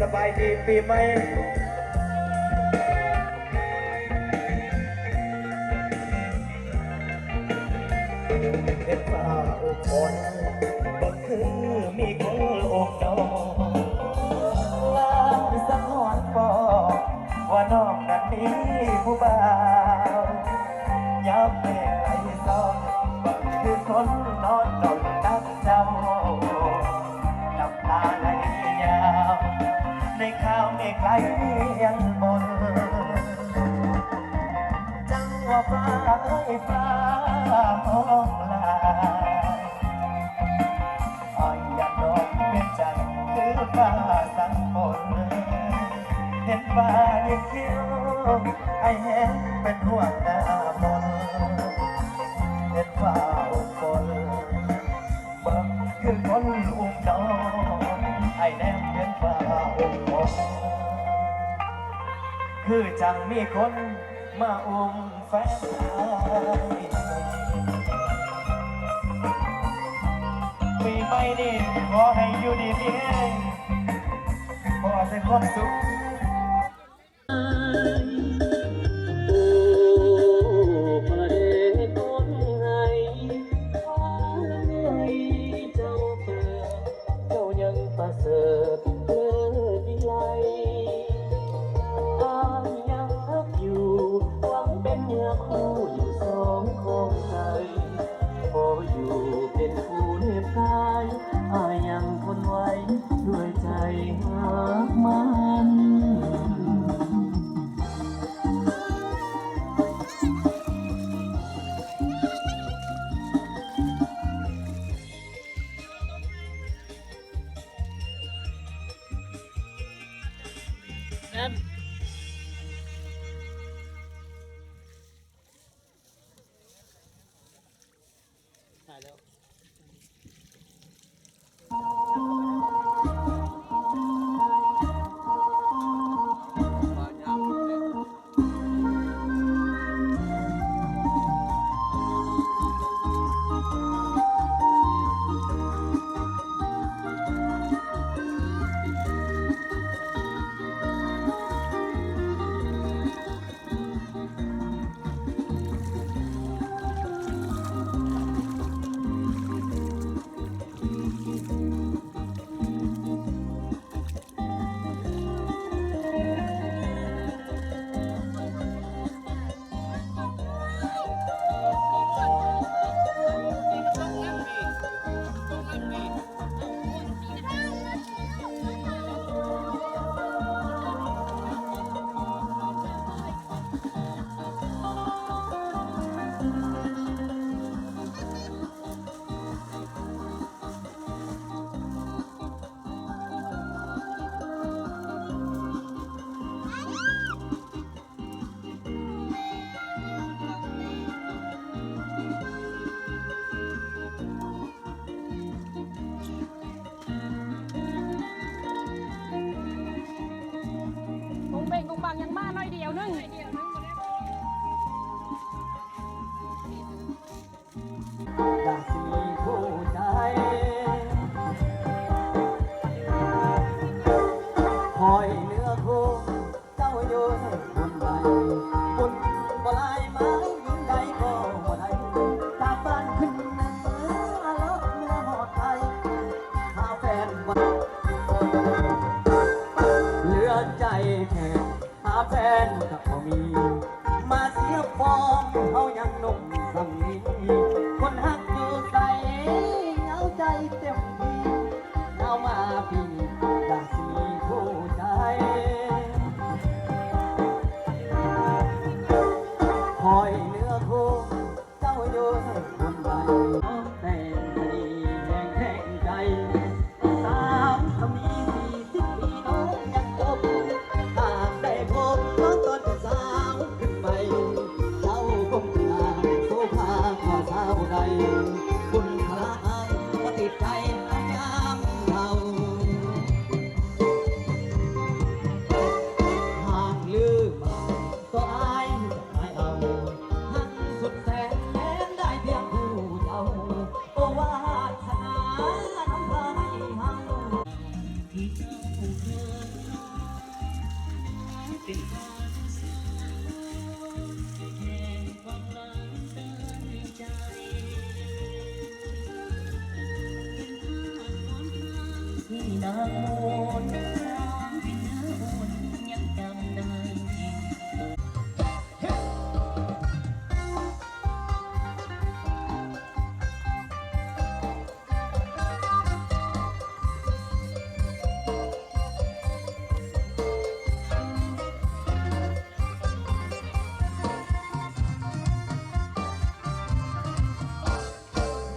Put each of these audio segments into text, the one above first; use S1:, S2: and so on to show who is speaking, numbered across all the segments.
S1: สบายดีปีใหม่เห็นว่าอกคนบ่คือมีคนอกน้องลางสะท้อนบอกว่าน้องนั้นมีผู้บ่าวยับเมฆไหลซ้อนบ่คือคนนอนนอนนักเจ้าน้ำตาไหลยาวในข้าวเมฆไหลยังบนจังว่าฟ้าเอ้ยฟ้ามองลาอ้อยอย่าดอกเป็นจันทร์คือฟ้าสังฝนเห็นฟ้ายิ่งคิ้วไอ้แห้งเป็นห่วงหน้ามนเห็นฟ้าฝนเบิ่งคือคนอุ้มน้องไอ้แนมเป็นฟ้าอุ้มฝนคือจังมีคนมาอุ้มแฟนปีใหม่นี้ขอให้อยู่ดีมีแรงขอให้ความสุขด้วยใจรักมันถ่ายแล้ว
S2: กงบังยังมาหน่อยเดียวนึง
S1: อยากมีผู้ใจคอยเนื้อคู่เจ้าอยู่บนใดบนบ่ลายไม้ยิงใดก็บ่ได้ตามบ้านขึ้นเหนือลบเมื่อหอดไทยหาแฟนบ่เหลือใจแค่หาแฟนกับบ่มีมาเสียฟอร์มเขายังหนุ่มสำนีคนหักอยู่ใส่เหงาใจเต็มที่เอามาปีอยากมีผู้ใจคอยเนื้อคู่เจ้าอยู่บนใดแต่คดีแห่งแข่งใจสามสามี40 ปีน้องยังจบหากได้พบน้องตอนสาวขึ้นไปเจ้าคงตาม ตินางมนต์ยังจำได้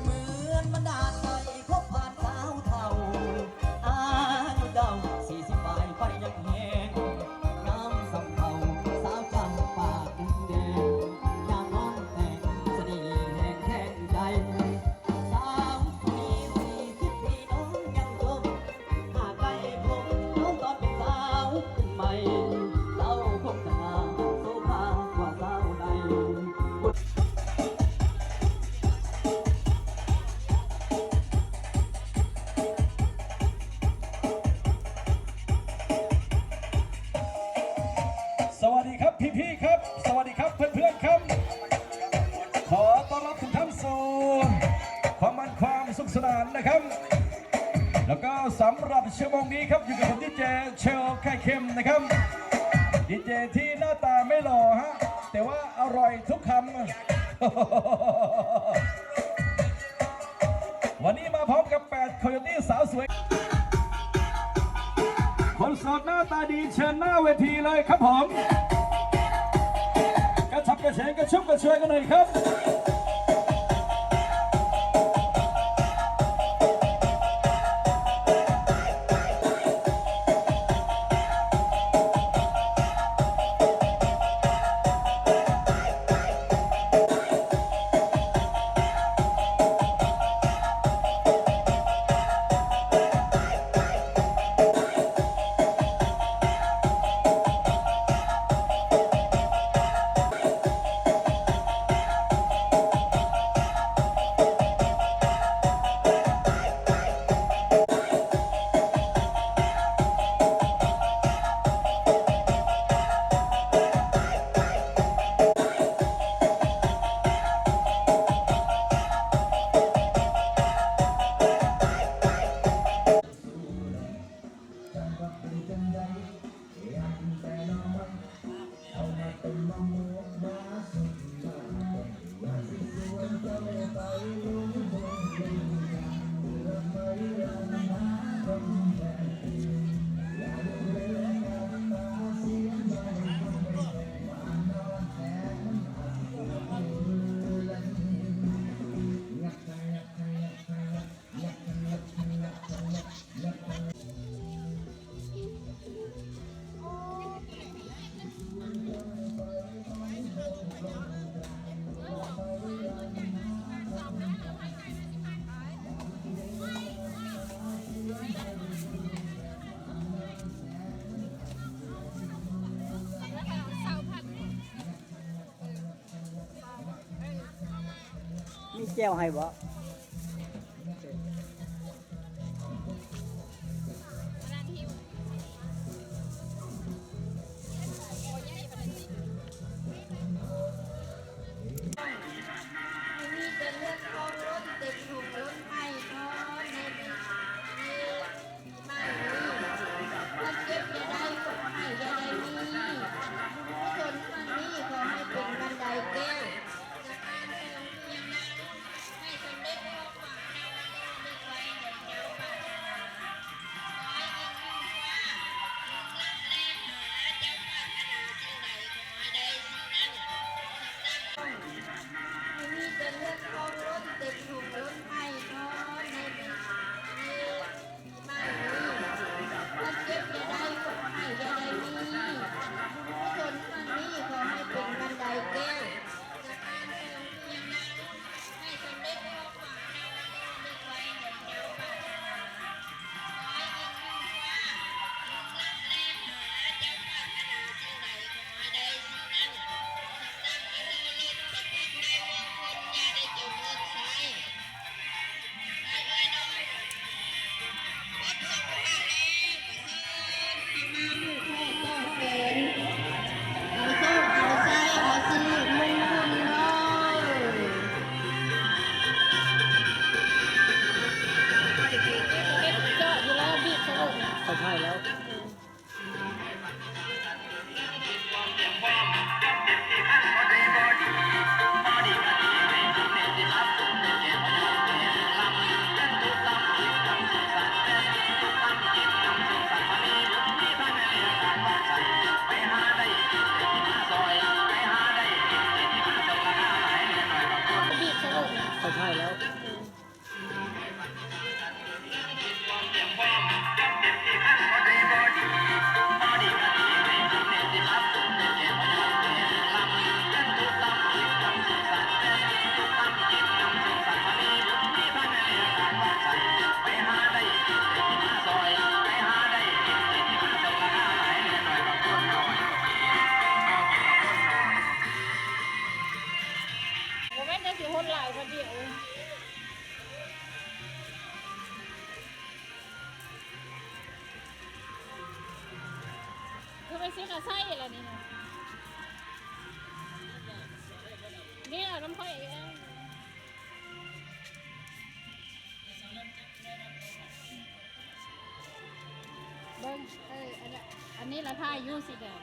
S1: เหมือนบรรดาไทยคบผ่านสาวเท่าอายุเดา40ปลายไปยังแหงน้ำสำเภาสาวจำปากดินแดงยามน้องแต่งเสน่ห์แห่งแท่งใจสาวมี40ปีน้องยังจมหากไปพบน้องตอนเป็นสาวขึ้นใหม่เล่าคงจะงามโซภากว่าสาวใด
S3: สวัสดีครับพี่ๆครับสวัสดีครับเพื่อนๆครับขอต้อนรับทุกท่านสู่ความมันความสุขสนานนะครับแล้วก็สำหรับชั่วโมงนี้ครับอยู่กับผมดีเจเชลไข่เค็มนะครับดีเจที่หน้าตาไม่หล่อฮะแต่ว่าอร่อยทุกคำ วันนี้มาพร้อมกับ8โคโยตี้สาวสวยคนโสดหน้าตาดีเชิญหน้าเวทีเลยครับผมกระชับกระเฉงกระชุ่มกระชวยกันหน่อยครับ
S4: มีแก้วให้บ่
S2: ซิกระไส้อะไรนี่นะนี่แหละน้ำค่อยเองเบิ้งอันนี้ละท่ายูสีแดง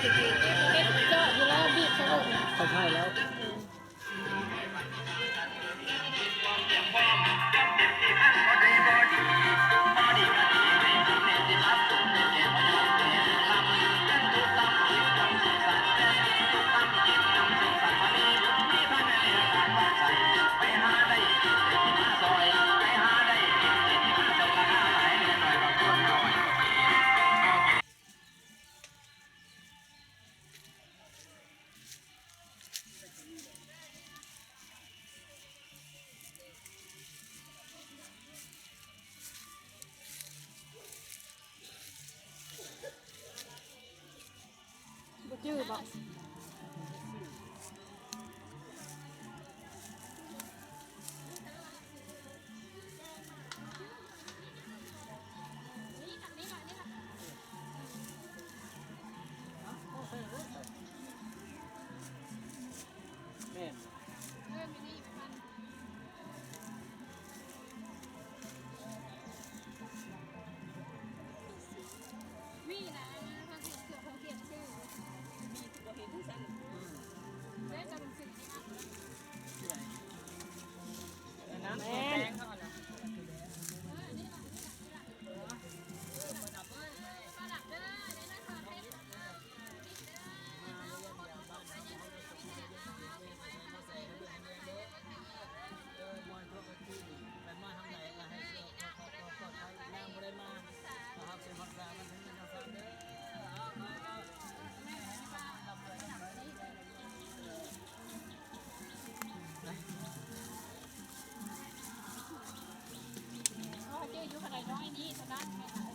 S2: เก็บเจาะอยู่แล้วบีบสรุป
S1: เขาใช่แล้ว
S2: จื้อบอกวี่นะทางเสือทางเทียนชื่อเห็นที่สั่นเล่นกับลุงสิงห์นะแม่เขาเจออยู่ขนาดน้อยนี้ตอนนั้น